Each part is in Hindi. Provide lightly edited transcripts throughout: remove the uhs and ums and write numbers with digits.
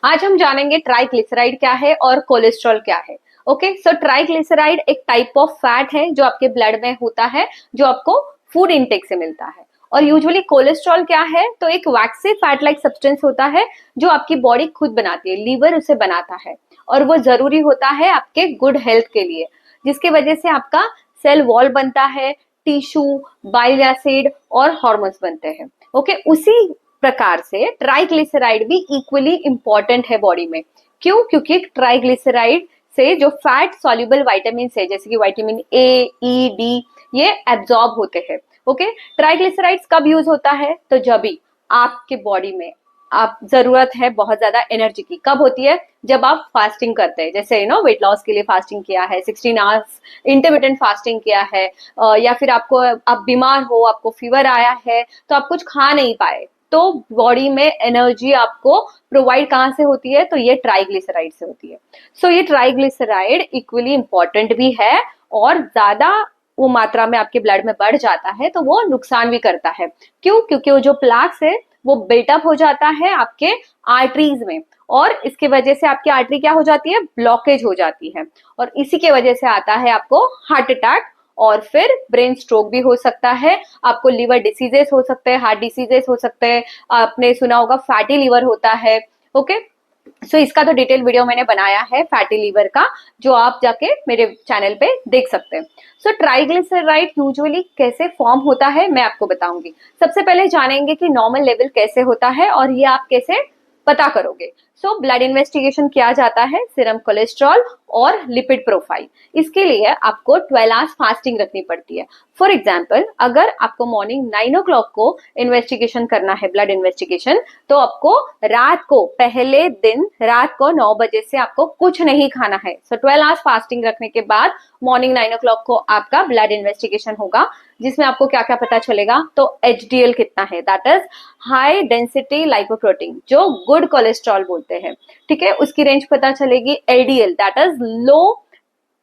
आज हम जानेंगे ट्राइग्लिसराइड क्या है और कोलेस्ट्रॉल क्या है। ओके, सो ट्राइग्लिसराइड एक टाइप ऑफ फैट है जो आपके ब्लड में होता है, जो आपको फूड इनटेक से मिलता है। और यूजुअली कोलेस्ट्रॉल क्या है, तो एक वैक्सी फैट लाइक सब्सटेंस होता है जो आपकी बॉडी खुद बनाती है, लीवर उसे बनाता है और वो जरूरी होता है आपके गुड हेल्थ के लिए, जिसकी वजह से आपका सेल वॉल बनता है, टिश्यू, बाइल एसिड और हॉर्मोन्स बनते हैं। ओके, उसी प्रकार से ट्राइग्लिसराइड भी इक्वली इंपॉर्टेंट है बॉडी में। क्यों? क्योंकि ट्राइग्लिसराइड से जो फैट सॉल्युबल विटामिन है जैसे कि विटामिन ए, ई, डी, ये एब्जॉर्ब होते हैं। ओके, ट्राइग्लिसराइड्स कब यूज होता है? तो जब भी आपके बॉडी में आप जरूरत है बहुत ज्यादा एनर्जी की। कब होती है? जब आप फास्टिंग करते हैं, जैसे वेट लॉस के लिए फास्टिंग किया है, 16 आवर्स इंटरमिटेंट फास्टिंग किया है, या फिर आप बीमार हो, आपको फीवर आया है तो आप कुछ खा नहीं पाए, तो बॉडी में एनर्जी आपको प्रोवाइड कहाँ से होती है? तो ये ट्राइग्लिसराइड से होती है। सो ये ट्राइग्लिसराइड इक्वली इंपॉर्टेंट भी है, और ज्यादा वो मात्रा में आपके ब्लड में बढ़ जाता है तो वो नुकसान भी करता है। क्यों? क्योंकि वो जो प्लाक्स है वो बिल्टअप हो जाता है आपके आर्टरीज में, और इसके वजह से आपकी आर्टरी क्या हो जाती है? ब्लॉकेज हो जाती है, और इसी के वजह से आता है आपको हार्ट अटैक, और फिर ब्रेन स्ट्रोक भी हो सकता है, आपको लिवर डिसीजेस हो सकते हैं, हार्ट डिसीजेस हो सकते हैं, आपने सुना होगा फैटी लिवर होता है। ओके, सो इसका तो डिटेल वीडियो मैंने बनाया है फैटी लिवर का, जो आप जाके मेरे चैनल पे देख सकते हैं। सो ट्राइग्लिसराइड यूजुअली कैसे फॉर्म होता है मैं आपको बताऊंगी। सबसे पहले जानेंगे कि नॉर्मल लेवल कैसे होता है और ये आप कैसे पता करोगे। सो ब्लड इन्वेस्टिगेशन किया जाता है, सीरम कोलेस्ट्रॉल और लिपिड प्रोफाइल। इसके लिए आपको 12 आवर्स फास्टिंग रखनी पड़ती है। फॉर एग्जाम्पल, अगर आपको मॉर्निंग 9 o'clock को इन्वेस्टिगेशन करना है, ब्लड इन्वेस्टिगेशन, तो आपको रात को, पहले दिन रात को 9 बजे से आपको कुछ नहीं खाना है। सो 12 आवर्स फास्टिंग रखने के बाद मॉर्निंग 9 o'clock को आपका ब्लड इन्वेस्टिगेशन होगा, जिसमें आपको क्या क्या पता चलेगा? तो एचडीएल कितना है, that is high density lipoprotein, जो गुड कोलेस्ट्रॉल बोलते हैं, ठीक है, उसकी रेंज पता चलेगी। LDL that is low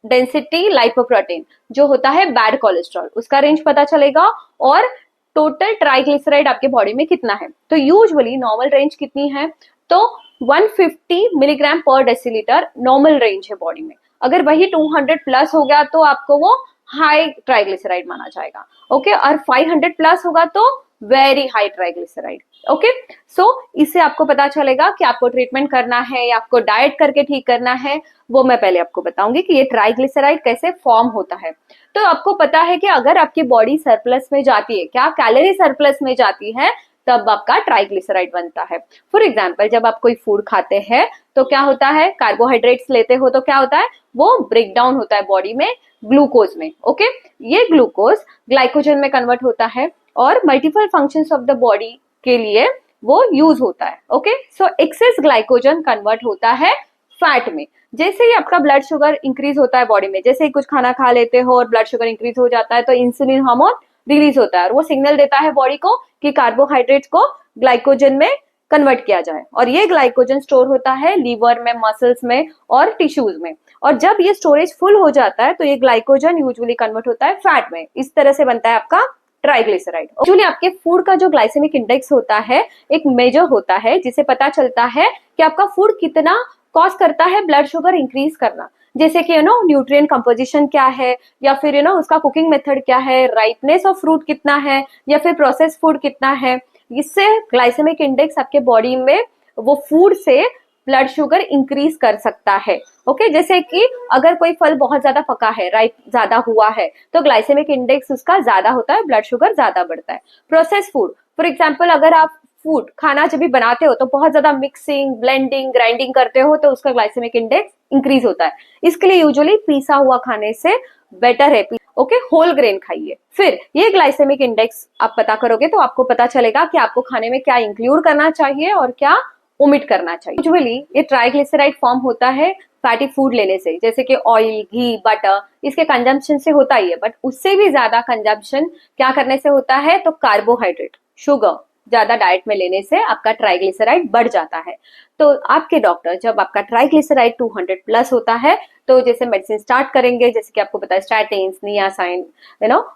density lipoprotein, जो होता है बैड कोलेस्ट्रॉल, उसका रेंज पता चलेगा। और टोटल ट्राइग्लिसराइड आपके बॉडी में कितना है? तो यूजुअली नॉर्मल रेंज कितनी है? तो 150 मिलीग्राम पर डेसीलीटर नॉर्मल रेंज है बॉडी में। अगर वही 200 प्लस हो गया तो आपको वो हाई ट्राइग्लिसराइड माना जाएगा। ओके, और 500 प्लस होगा तो वेरी हाई ट्राइग्लिसराइड। ओके, सो इससे आपको पता चलेगा कि आपको ट्रीटमेंट करना है या आपको डाइट करके ठीक करना है। वो मैं पहले आपको बताऊंगी कि ये ट्राइग्लिसराइड कैसे फॉर्म होता है। तो आपको पता है कि अगर आपकी बॉडी सरप्लस में जाती है, क्या कैलोरी सरप्लस में जाती है, तब आपका ट्राइग्लिसराइड बनता है। फॉर एग्जाम्पल, जब आप कोई फूड खाते हैं तो क्या होता है? कार्बोहाइड्रेट्स लेते हो तो क्या होता है? वो ब्रेक डाउन होता है बॉडी में ग्लूकोज में। ओके, ये ग्लूकोज ग्लाइकोजन में कन्वर्ट होता है और multiple functions of the body के लिए वो यूज होता है। ओके, सो एक्सेस ग्लाइकोजन कन्वर्ट होता है फैट में। जैसे ही आपका ब्लड शुगर इंक्रीज होता है बॉडी में, जैसे ही कुछ खाना खा लेते हो और ब्लड शुगर इंक्रीज हो जाता है, तो इंसुलिन हार्मोन रिलीज होता है और वो सिग्नल देता है बॉडी को कि कार्बोहाइड्रेट्स को ग्लाइकोजन में कन्वर्ट किया जाए, और ये ग्लाइकोजन स्टोर होता है लीवर में, मसल्स में और टिश्यूज में। और जब ये स्टोरेज फुल हो जाता है तो ये ग्लाइकोजन यूजुअली कन्वर्ट होता है फैट में। इस तरह से बनता है आपका ट्राइग्लिसराइड। एक्चुअली आपके फूड का जो ग्लाइसेमिक इंडेक्स होता है, एक मेजर होता है जिससे पता चलता है कि आपका फूड कितना कॉज करता है ब्लड शुगर इंक्रीज करना। जैसे कि न्यूट्रिएंट कंपोजिशन क्या है, या फिर उसका कुकिंग मेथड क्या है, राइपनेस ऑफ फ्रूट कितना है, या फिर प्रोसेस फूड कितना है। इससे ग्लाइसेमिक इंडेक्स आपके बॉडी में वो फूड से ब्लड शुगर इंक्रीज कर सकता है। ओके, जैसे कि अगर कोई फल बहुत ज्यादा पका है, राइप ज्यादा हुआ है, तो ग्लाइसेमिक इंडेक्स उसका ज्यादा होता है, ब्लड शुगर ज्यादा बढ़ता है। प्रोसेस फूड, फॉर एग्जाम्पल, अगर आप फूड खाना जब भी बनाते हो तो बहुत ज्यादा मिक्सिंग, ब्लेंडिंग, ग्राइंडिंग करते हो तो उसका ग्लाइसेमिक इंडेक्स इंक्रीज होता है। इसके लिए यूजुअली पीसा हुआ खाने से बेटर है। ओके, होल ग्रेन खाइए। फिर ये ग्लाइसेमिक इंडेक्स आप पता करोगे तो आपको पता चलेगा कि आपको खाने में क्या इंक्लूड करना चाहिए और क्या ओमिट करना चाहिए। यूजुअली ये ट्राइग्लिसराइड फॉर्म होता है फैटी फूड लेने से, जैसे कि ऑयल, घी, बटर, इसके कंजम्पशन से होता ही है, बट उससे भी ज्यादा कंजम्पशन क्या करने से होता है? तो कार्बोहाइड्रेट, शुगर, ज्यादा डाइट में लेने से आपका ट्राइग्लिसराइड बढ़ जाता है। तो आपके डॉक्टर जब आपका ट्राइग्लिसराइड 200 प्लस होता है तो जैसे मेडिसिन स्टार्ट करेंगे, जैसे कि आपको पता है स्टैटिन्स, नियासाइन,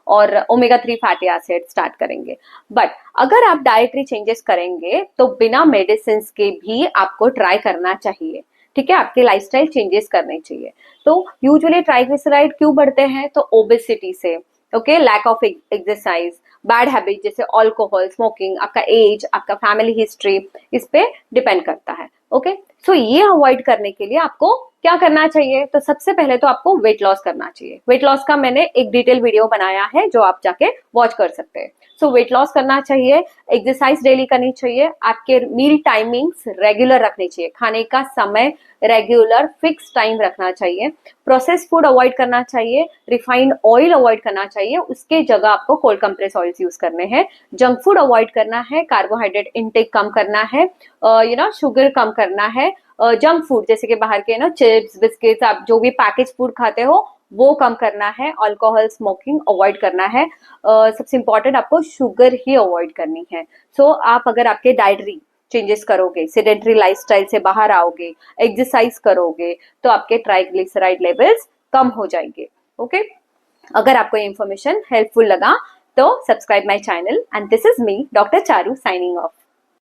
और ओमेगा 3 फैटी एसिड स्टार्ट करेंगे। बट अगर आप डाइटरी चेंजेस करेंगे तो बिना मेडिसिन के भी आपको ट्राई करना चाहिए, ठीक है, आपके लाइफस्टाइल चेंजेस करने चाहिए। तो यूजुअली ट्राइग्लिसराइड क्यों बढ़ते हैं? तो ओबेसिटी से, okay, lack of exercise, bad habit जैसे अल्कोहल, स्मोकिंग, आपका एज, आपका फैमिली हिस्ट्री, इस पे डिपेंड करता है। ओके, सो ये अवॉइड करने के लिए आपको क्या करना चाहिए? तो सबसे पहले तो आपको वेट लॉस करना चाहिए। वेट लॉस का मैंने एक डिटेल वीडियो बनाया है जो आप जाके वॉच कर सकते हैं। सो वेट लॉस करना चाहिए, एक्सरसाइज डेली करनी चाहिए, आपके मील टाइमिंग्स रेगुलर रखनी चाहिए, खाने का समय रेगुलर फिक्स टाइम रखना चाहिए, प्रोसेस फूड अवॉइड करना चाहिए, रिफाइंड ऑयल अवॉइड करना चाहिए, उसके जगह आपको कोल्ड कंप्रेस ऑयल्स यूज करने हैं, जंक फूड अवॉइड करना है, कार्बोहाइड्रेट इनटेक कम करना है, शुगर कम करना है, जंक फूड जैसे कि बाहर के चिप्स, बिस्किट्स, आप जो भी पैकेज फूड खाते हो वो कम करना है, अल्कोहल, स्मोकिंग अवॉइड करना है, सबसे इंपॉर्टेंट आपको शुगर ही अवॉइड करनी है। सो आप अगर आपके डाइटरी चेंजेस करोगे, सेडेंटरी लाइफस्टाइल से बाहर आओगे, एक्सरसाइज करोगे, तो आपके ट्राइग्लिसराइड लेवल्स कम हो जाएंगे। ओके, अगर आपको ये इंफॉर्मेशन हेल्पफुल लगा तो subscribe my channel and this is me doctor Charu signing off.